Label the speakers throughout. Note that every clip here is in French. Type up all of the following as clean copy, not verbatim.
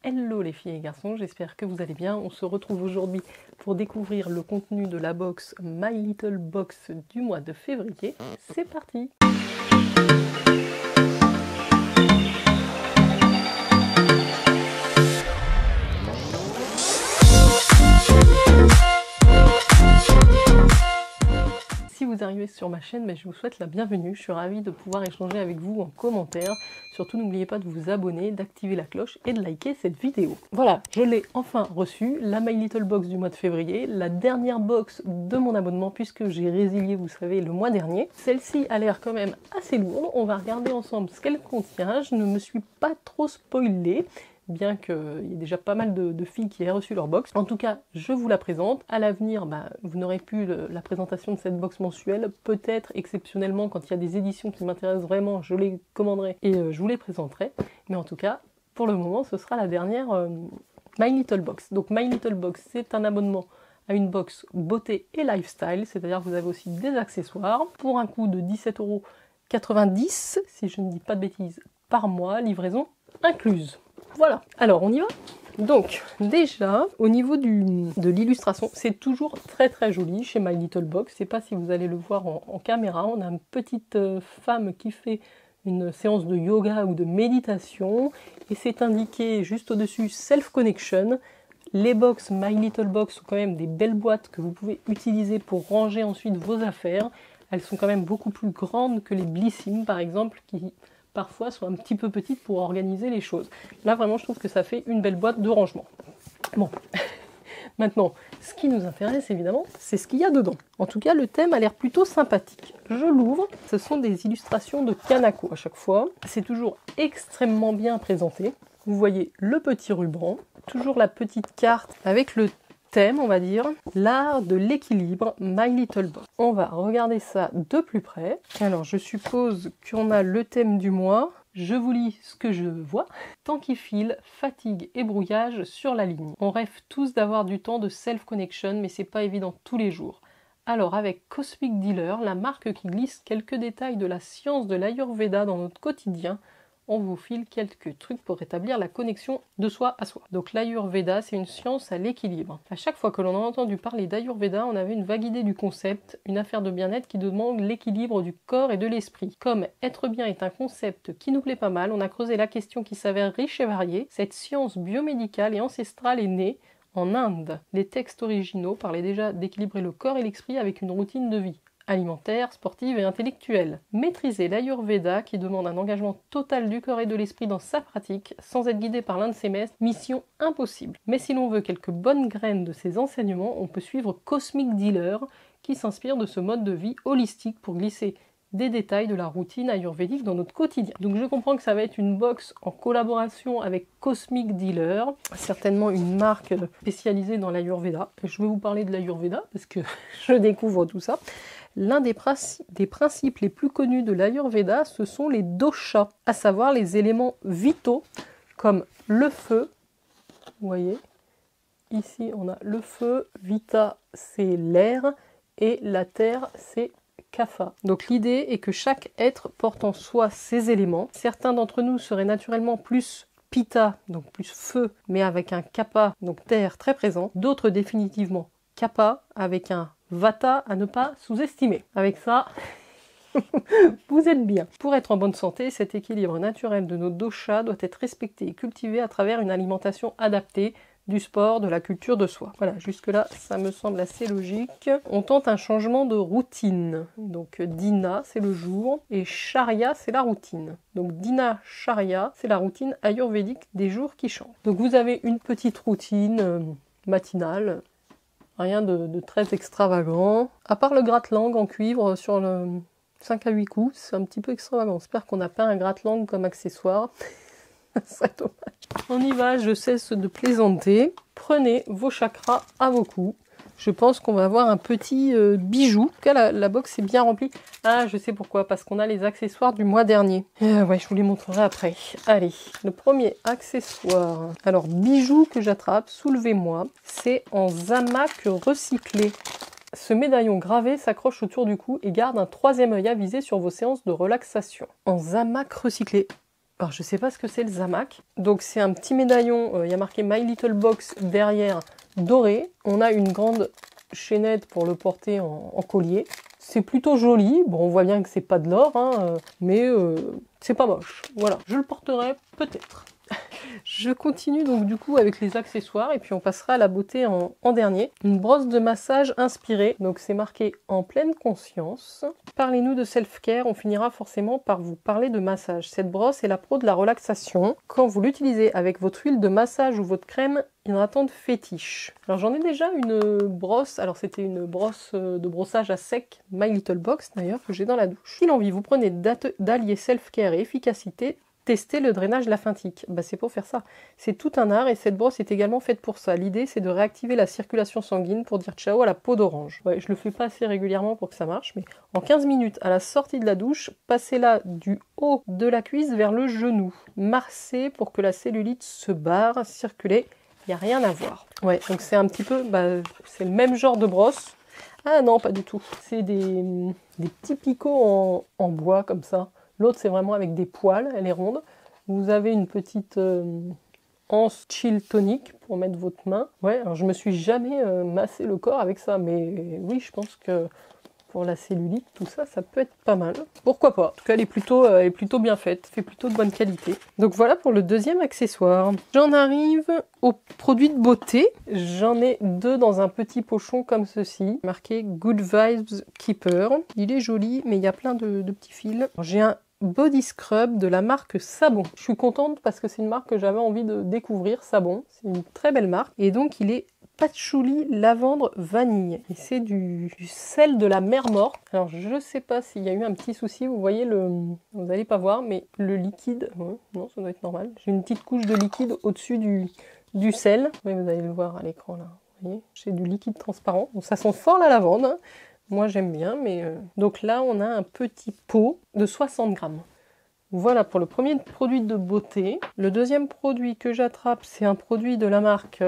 Speaker 1: Hello les filles et garçons, j'espère que vous allez bien. On se retrouve aujourd'hui pour découvrir le contenu de la box My Little Box du mois de février. C'est parti! Si vous arrivez sur ma chaîne, je vous souhaite la bienvenue. Je suis ravie de pouvoir échanger avec vous en commentaire. Surtout, n'oubliez pas de vous abonner, d'activer la cloche et de liker cette vidéo. Voilà, je l'ai enfin reçue, la My Little Box du mois de février, la dernière box de mon abonnement puisque j'ai résilié, vous savez, le mois dernier. Celle-ci a l'air quand même assez lourde. On va regarder ensemble ce qu'elle contient. Je ne me suis pas trop spoilée, bien qu'il y ait déjà pas mal de filles qui aient reçu leur box. En tout cas, je vous la présente. À l'avenir, vous n'aurez plus la présentation de cette box mensuelle. Peut-être, exceptionnellement, quand il y a des éditions qui m'intéressent vraiment, je les commanderai et je vous les présenterai. Mais en tout cas, pour le moment, ce sera la dernière My Little Box. Donc My Little Box, c'est un abonnement à une box beauté et lifestyle, c'est-à-dire que vous avez aussi des accessoires pour un coût de 17,90 €, si je ne dis pas de bêtises, par mois, livraison incluse. Voilà, alors on y va. Donc déjà au niveau de l'illustration, c'est toujours très très joli chez My Little Box. Je ne sais pas si vous allez le voir en caméra. On a une petite femme qui fait une séance de yoga ou de méditation et c'est indiqué juste au-dessus Self Connection. Les box My Little Box sont quand même des belles boîtes que vous pouvez utiliser pour ranger ensuite vos affaires. Elles sont quand même beaucoup plus grandes que les Blissim par exemple, qui parfois sont un petit peu petites pour organiser les choses. Là, vraiment, je trouve que ça fait une belle boîte de rangement. Bon, maintenant, ce qui nous intéresse, évidemment, c'est ce qu'il y a dedans. En tout cas, le thème a l'air plutôt sympathique. Je l'ouvre. Ce sont des illustrations de Kanako à chaque fois. C'est toujours extrêmement bien présenté. Vous voyez le petit ruban, toujours la petite carte avec le thème, on va dire, l'art de l'équilibre, My Little Box. On va regarder ça de plus près. Alors, je suppose qu'on a le thème du mois. Je vous lis ce que je vois. Temps qui file, fatigue et brouillage sur la ligne. On rêve tous d'avoir du temps de self-connection, mais c'est pas évident tous les jours. Alors, avec Cosmic Dealer, la marque qui glisse quelques détails de la science de l'Ayurveda dans notre quotidien, on vous file quelques trucs pour rétablir la connexion de soi à soi. Donc l'Ayurveda, c'est une science à l'équilibre. À chaque fois que l'on a entendu parler d'Ayurveda, on avait une vague idée du concept, une affaire de bien-être qui demande l'équilibre du corps et de l'esprit. Comme être bien est un concept qui nous plaît pas mal, on a creusé la question qui s'avère riche et variée. Cette science biomédicale et ancestrale est née en Inde. Les textes originaux parlaient déjà d'équilibrer le corps et l'esprit avec une routine de vie alimentaire, sportive et intellectuelle. Maîtriser l'Ayurveda, qui demande un engagement total du corps et de l'esprit dans sa pratique, sans être guidé par l'un de ses maîtres, mission impossible. Mais si l'on veut quelques bonnes graines de ces enseignements, on peut suivre Cosmic Dealer, qui s'inspire de ce mode de vie holistique pour glisser des détails de la routine ayurvédique dans notre quotidien. Donc je comprends que ça va être une box en collaboration avec Cosmic Dealer, certainement une marque spécialisée dans l'Ayurveda. Je vais vous parler de l'Ayurveda parce que je découvre tout ça. L'un des principes les plus connus de l'Ayurveda, ce sont les doshas, à savoir les éléments vitaux comme le feu. Vous voyez, ici on a le feu, vita c'est l'air et la terre c'est kapha. Donc l'idée est que chaque être porte en soi ces éléments. Certains d'entre nous seraient naturellement plus pitta, donc plus feu, mais avec un kapha, donc terre très présent. D'autres définitivement kapha, avec un vata à ne pas sous-estimer. Avec ça, vous êtes bien. Pour être en bonne santé, cet équilibre naturel de nos doshas doit être respecté et cultivé à travers une alimentation adaptée, du sport, de la culture de soi. Voilà, jusque-là, ça me semble assez logique. On tente un changement de routine. Donc Dina, c'est le jour, et Charya, c'est la routine. Donc Dina Charya, c'est la routine ayurvédique des jours qui changent. Donc vous avez une petite routine matinale, rien de très extravagant. À part le gratte-langue en cuivre sur le 5 à 8 coups, c'est un petit peu extravagant. J'espère qu'on n'a pas un gratte-langue comme accessoire. Ce serait dommage. On y va, je cesse de plaisanter. Prenez vos chakras à vos coups. Je pense qu'on va avoir un petit bijou. En tout cas, la box est bien remplie. Ah, je sais pourquoi, parce qu'on a les accessoires du mois dernier. Ouais, je vous les montrerai après. Allez, le premier accessoire. Alors, bijou que j'attrape, soulevez-moi. C'est en zamac recyclé. Ce médaillon gravé s'accroche autour du cou et garde un troisième œil avisé sur vos séances de relaxation. En zamac recyclé. Alors je sais pas ce que c'est le Zamac. Donc c'est un petit médaillon, il y a marqué My Little Box derrière, doré. On a une grande chaînette pour le porter en collier. C'est plutôt joli. Bon, on voit bien que c'est pas de l'or, hein, mais c'est pas moche. Voilà, je le porterai peut-être. Je continue donc du coup avec les accessoires et puis on passera à la beauté en dernier. Une brosse de massage inspirée, donc c'est marqué en pleine conscience. Parlez-nous de self-care, on finira forcément par vous parler de massage. Cette brosse est la pro de la relaxation. Quand vous l'utilisez avec votre huile de massage ou votre crème hydratante fétiche. Alors j'en ai déjà une brosse, alors c'était une brosse de brossage à sec, My Little Box d'ailleurs, que j'ai dans la douche. Si l'envie vous prenez d'allier self-care et efficacité, tester le drainage lymphatique. Bah, c'est pour faire ça. C'est tout un art et cette brosse est également faite pour ça. L'idée, c'est de réactiver la circulation sanguine pour dire ciao à la peau d'orange. Ouais, je le fais pas assez régulièrement pour que ça marche, mais en 15 minutes, à la sortie de la douche, passez-la du haut de la cuisse vers le genou. Massez pour que la cellulite se barre, circuler. Il n'y a rien à voir. Ouais, donc c'est un petit peu, c'est le même genre de brosse. Ah non, pas du tout. C'est des petits picots en bois comme ça. L'autre, c'est vraiment avec des poils, elle est ronde. Vous avez une petite anse chill tonique pour mettre votre main. Ouais, alors je me suis jamais massé le corps avec ça, mais oui, je pense que pour la cellulite, tout ça, ça peut être pas mal. Pourquoi pas? En tout cas, elle est plutôt bien faite, fait plutôt de bonne qualité. Donc voilà pour le deuxième accessoire. J'en arrive aux produits de beauté. J'en ai deux dans un petit pochon comme ceci, marqué Good Vibes Keeper. Il est joli, mais il y a plein de petits fils. J'ai un body scrub de la marque Sabon. Je suis contente parce que c'est une marque que j'avais envie de découvrir, Sabon. C'est une très belle marque. Et donc, il est patchouli lavande vanille. Et c'est du sel de la mer morte. Alors, je sais pas s'il y a eu un petit souci. Vous voyez vous n'allez pas voir, mais le liquide... Ouais, non, ça doit être normal. J'ai une petite couche de liquide au-dessus du sel. Oui, vous allez le voir à l'écran, là. Vous voyez, j'ai du liquide transparent. Donc, ça sent fort la lavande, hein. Moi j'aime bien, mais... Donc là, on a un petit pot de 60 grammes. Voilà pour le premier produit de beauté. Le deuxième produit que j'attrape, c'est un produit de la marque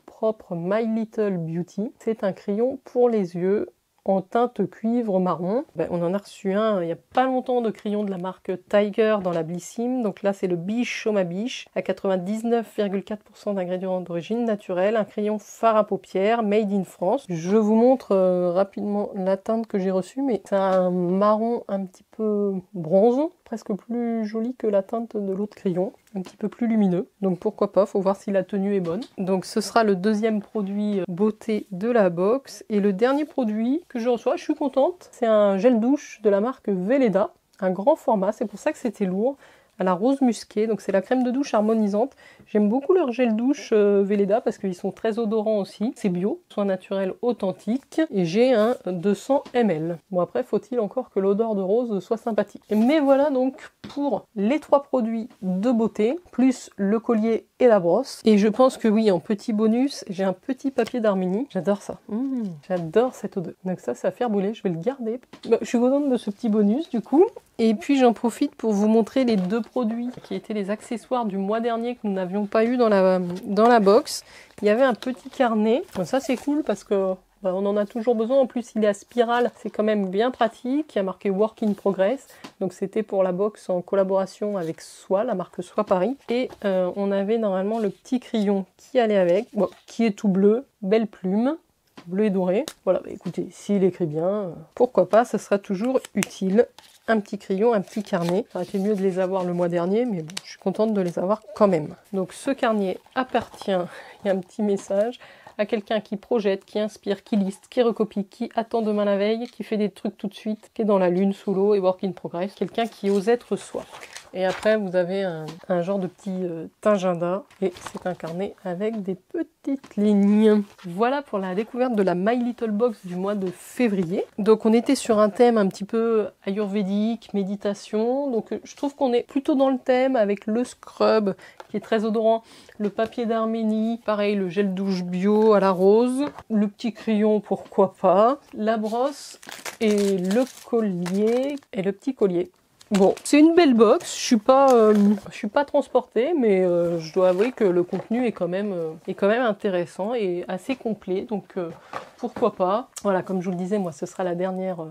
Speaker 1: propre My Little Beauty. C'est un crayon pour les yeux en teinte cuivre marron. On en a reçu un il n'y a pas longtemps de crayon de la marque Tiger dans la Blissim. Donc là, c'est le Biche Choma Biche à 99,4% d'ingrédients d'origine naturelle. Un crayon fard à paupières made in France. Je vous montre rapidement la teinte que j'ai reçue, mais c'est un marron un petit peu bronze, presque plus joli que la teinte de l'autre crayon, un petit peu plus lumineux. Donc pourquoi pas, faut voir si la tenue est bonne. Donc ce sera le deuxième produit beauté de la box. Et le dernier produit que je reçois, je suis contente, c'est un gel douche de la marque Velleda, un grand format, c'est pour ça que c'était lourd, à la rose musquée. Donc c'est la crème de douche harmonisante. J'aime beaucoup leur gel douche Velleda parce qu'ils sont très odorants aussi. C'est bio, soin naturel authentique. Et j'ai un 200 ml. Bon après, faut-il encore que l'odeur de rose soit sympathique. Mais voilà donc pour les 3 produits de beauté, plus le collier et la brosse. Et je pense que oui, en petit bonus, j'ai un petit papier d'Arménie. J'adore ça. J'adore cette odeur. Donc ça va faire bouler. Je vais le garder. Je suis contente de ce petit bonus du coup. Et puis j'en profite pour vous montrer les 2 produits qui étaient les accessoires du mois dernier que nous n'avions pas eu dans la box. Il y avait un petit carnet. Donc ça c'est cool parce que on en a toujours besoin. En plus il est à spirale, c'est quand même bien pratique. Il y a marqué Work in Progress. Donc c'était pour la box en collaboration avec Soie, la marque Soie Paris. Et on avait normalement le petit crayon qui allait avec, qui est tout bleu, belle plume. Bleu et doré. Voilà, écoutez, s'il écrit bien, pourquoi pas, ça sera toujours utile. Un petit crayon, un petit carnet. Ça aurait été mieux de les avoir le mois dernier, mais bon, je suis contente de les avoir quand même. Donc ce carnet appartient, il y a un petit message, à quelqu'un qui projette, qui inspire, qui liste, qui recopie, qui attend demain la veille, qui fait des trucs tout de suite, qui est dans la lune, sous l'eau et work in progress. Quelqu'un qui ose être soi. Et après, vous avez un genre de petit agenda. Et c'est un carnet avec des petites lignes. Voilà pour la découverte de la My Little Box du mois de février. Donc on était sur un thème un petit peu ayurvédique, méditation. Donc je trouve qu'on est plutôt dans le thème avec le scrub qui est très odorant. Le papier d'Arménie, pareil, le gel douche bio à la rose. Le petit crayon, pourquoi pas. La brosse et le collier. Et le petit collier. Bon, c'est une belle box, je suis pas transportée, mais je dois avouer que le contenu est quand même intéressant et assez complet, donc pourquoi pas. Voilà, comme je vous le disais, moi ce sera la dernière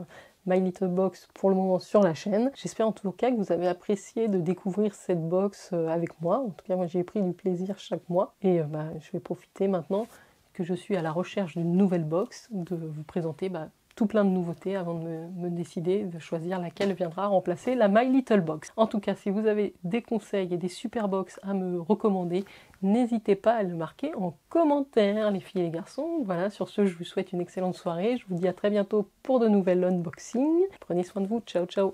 Speaker 1: My Little Box pour le moment sur la chaîne. J'espère en tout cas que vous avez apprécié de découvrir cette box avec moi. En tout cas, moi j'ai pris du plaisir chaque mois et je vais profiter maintenant que je suis à la recherche d'une nouvelle box de vous présenter tout plein de nouveautés avant de me décider de choisir laquelle viendra remplacer la My Little Box. En tout cas, si vous avez des conseils et des super box à me recommander, n'hésitez pas à le marquer en commentaire, les filles et les garçons. Voilà, sur ce, je vous souhaite une excellente soirée. Je vous dis à très bientôt pour de nouvelles unboxings. Prenez soin de vous. Ciao, ciao.